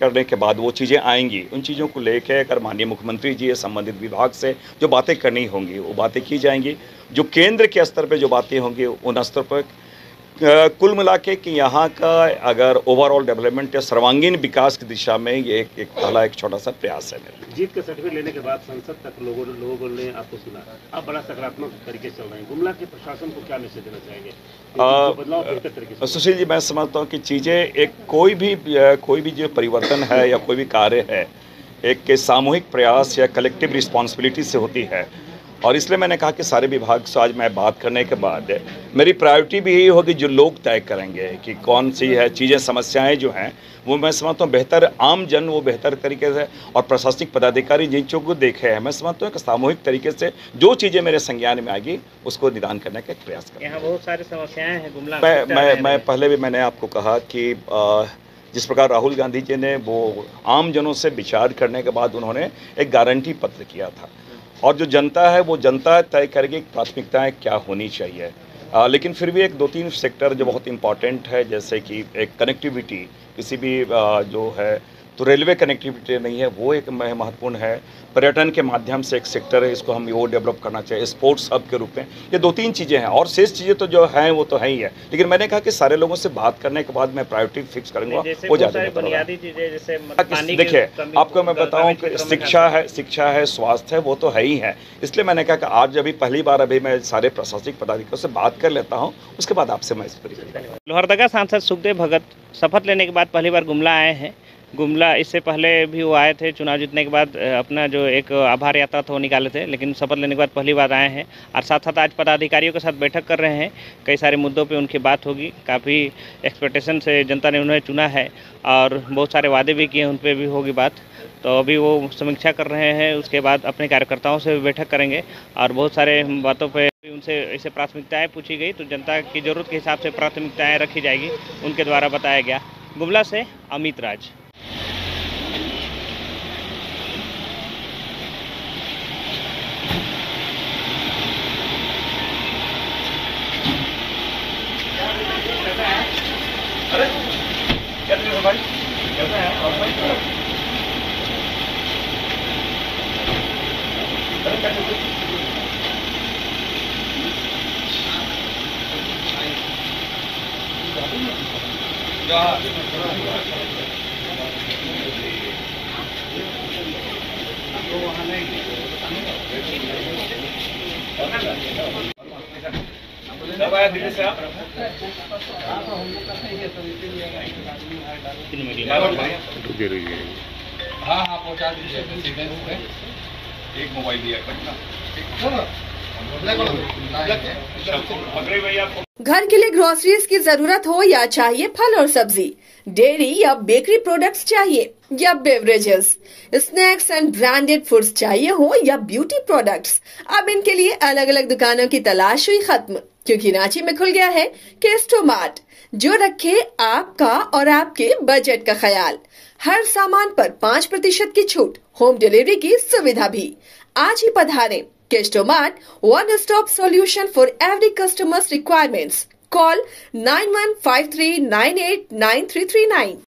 करने के बाद वो चीज़ें आएंगी, उन चीज़ों को लेकर अगर माननीय मुख्यमंत्री जी संबंधित विभाग से जो बातें करनी होंगी वो बातें की जाएंगी। जो केंद्र के स्तर पे जो बातें होंगी उन स्तर पर कुल मिला के कि यहाँ का अगर ओवरऑल डेवलपमेंट या सर्वांगीण विकास की दिशा में ये एक पहला एक छोटा सा प्रयास है मेरा। जीत का सर्टिफिकेट लेने के बाद संसद तक लोगों ने आपको सुना, आप बड़ा सकारात्मक तरीके से चल रहे हैं। गुमला के प्रशासन को क्या मैसेज देना चाहेंगे? बदलाव बेहतर तरीके से। सुशील जी, मैं समझता हूँ कि चीज़ें एक कोई भी जो परिवर्तन है या कोई भी कार्य है एक सामूहिक प्रयास या कलेक्टिव रिस्पॉन्सिबिलिटी से होती है, और इसलिए मैंने कहा कि सारे विभाग से आज मैं बात करने के बाद मेरी प्रायोरिटी भी यही होगी जो लोग तय करेंगे कि कौन सी है चीज़ें, समस्याएं जो हैं वो मैं समझता हूँ बेहतर आम जन वो बेहतर तरीके से और प्रशासनिक पदाधिकारी जिन चीज़ों को देखे हैं, मैं समझता हूँ कि सामूहिक तरीके से जो चीज़ें मेरे संज्ञान में आएगी उसको निदान करने का प्रयास करें। यहाँ बहुत सारी समस्याएं हैं गुमला। मैं पहले भी मैंने आपको कहा कि जिस प्रकार राहुल गांधी जी ने वो आम जनों से विचार करने के बाद उन्होंने एक गारंटी पत्र किया था, और जो जनता है वो जनता तय करेगी प्राथमिकताएं क्या होनी चाहिए। लेकिन फिर भी एक 2-3 सेक्टर जो बहुत इम्पॉर्टेंट है, जैसे कि एक कनेक्टिविटी, किसी भी जो है तो रेलवे कनेक्टिविटी नहीं है, वो एक महत्वपूर्ण है। पर्यटन के माध्यम से एक सेक्टर है, इसको हम वो डेवलप करना चाहिए स्पोर्ट्स हब के रूप में। ये 2-3 चीज़ें हैं, और शेष चीज़ें तो जो हैं वो तो है ही है, लेकिन मैंने कहा कि सारे लोगों से बात करने के बाद मैं प्रायोरिटी फिक्स करूँगा वो ज़्यादा बुनियादी चीज़ें जैसे देखिए आपको मैं बताऊँ कि शिक्षा है, स्वास्थ्य है, वो तो है ही है। इसलिए मैंने कहा कि आज पहली बार मैं सारे प्रशासनिक पदाधिकारियों से बात कर लेता हूँ, उसके बाद आपसे मैं इस पर। लोहरदगा सांसद सुखदेव भगत शपथ लेने के बाद पहली बार गुमला आए हैं। गुमला इससे पहले भी वो आए थे, चुनाव जीतने के बाद अपना जो एक आभार यात्रा था वो निकाले थे, लेकिन शपथ लेने के बाद पहली बार आए हैं। और साथ साथ आज पदाधिकारियों के साथ बैठक कर रहे हैं, कई सारे मुद्दों पे उनकी बात होगी। काफ़ी एक्सपेक्टेशन से जनता ने उन्हें चुना है और बहुत सारे वादे भी किए, उन पर भी होगी बात। तो अभी वो समीक्षा कर रहे हैं, उसके बाद अपने कार्यकर्ताओं से भी बैठक करेंगे और बहुत सारे बातों पर उनसे ऐसे प्राथमिकताएँ पूछी गई, तो जनता की ज़रूरत के हिसाब से प्राथमिकताएँ रखी जाएगी, उनके द्वारा बताया गया। गुमला से अमित राज। अरे कैसे हो भाई, कैसा है आप भाई? अरे कैसे कब आया दिल्ली से आप? हाँ पहुँचा दीजिए। एक मोबाइल दिया करना। घर के लिए ग्रोसरीज की जरूरत हो या चाहिए फल और सब्जी, डेयरी या बेकरी प्रोडक्ट्स चाहिए या beverages, snacks and branded foods चाहिए हो या ब्यूटी प्रोडक्ट्स, अब इनके लिए अलग अलग दुकानों की तलाश हुई खत्म, क्योंकि रांची में खुल गया है केस्टो मार्ट, जो रखे आपका और आपके बजट का ख्याल। हर सामान पर 5% की छूट, होम डिलीवरी की सुविधा भी। आज ही पधारें। Kesto mart, one stop solution for every customer's requirements. Call 9153989339.